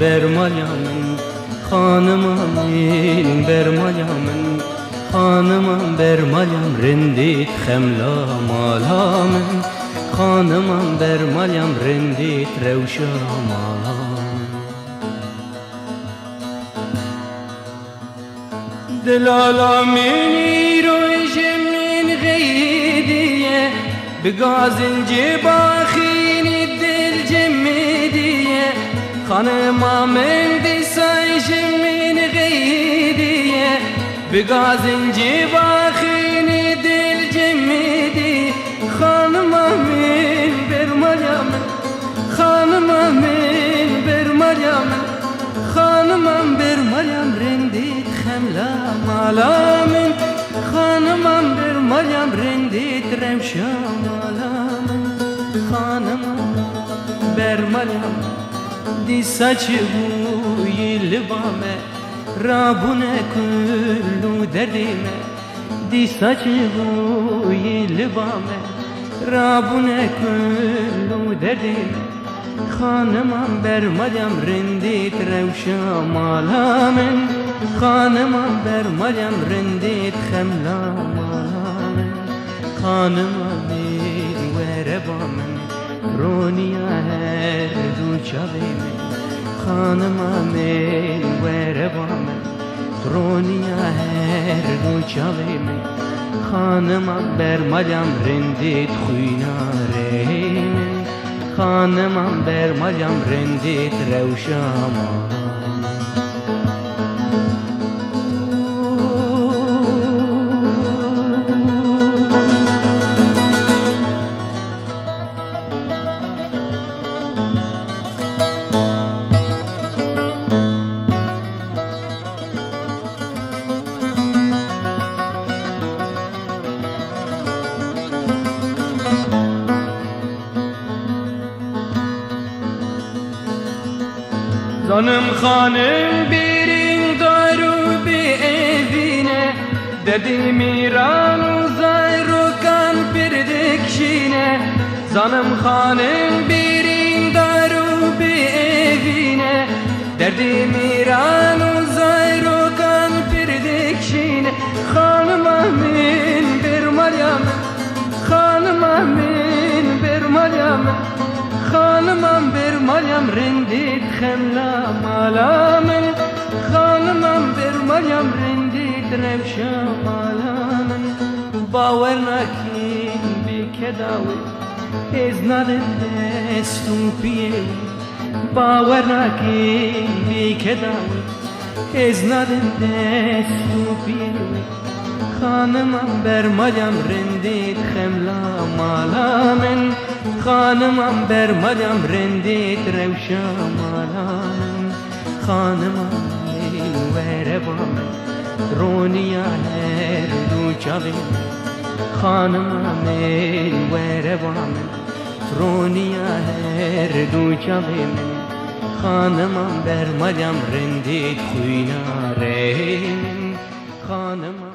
برمالیامن خانمامین برمالیامن خانمام برمالیم رندیت خملا مالامن خانمام برمالیم رندیت روشا مالامن دلالامینی روشمین غیدیه بگازن جباخینی دل جمیدیه خانمامن دیسایشمین غیدیه بگازن جباخینی دل جمیدی خانمامین برمالیامن خانمامین برمالیامن خانمام برمالیم رندیت خملا مالامن خانمام برمالیم رندیت روشا مالامن خانمام برمالیم دی saçı yılbame Rabune kullu derdime di saçı yılbame Rabune kullu derdime خانمام برمالیم رندیت روشا مالامن خانمام برمالیم رندیت خملا مالامن خانمامین وربامن رونیا هر دو چاویمن خانمامین وربامن رونیا هر دو چاویمن خانمام برمالیم رندیت خوینارهیمن خانمام برمالیم رندیت روشا مالامن Zanım hanım birin daru bir evine Dedim İran uzayrukan pirdikşine Zanım hanım birin daru bir evine Derdim İran uzayrukan pirdikşine Hanım amin bir malyamen Hanım amin bir malyamen خانمام برمالیم رندیت خملا مالامن خانمام برمالیم رندیت روشا مالامن باور نکن بی کداوی از ندن دستون پیه باور نکن بی کداوی از ندن دستون پیه خانمام برمالیم رندیت خملا مالامن خانمام برمالیم رندیت روشا مالامن خانمام وربامن رونیا هر دو چاویمن خانمام وربامن رونیا هر دو چاویمن خانمام برمالیم رندیت خوینارهیمن خانمام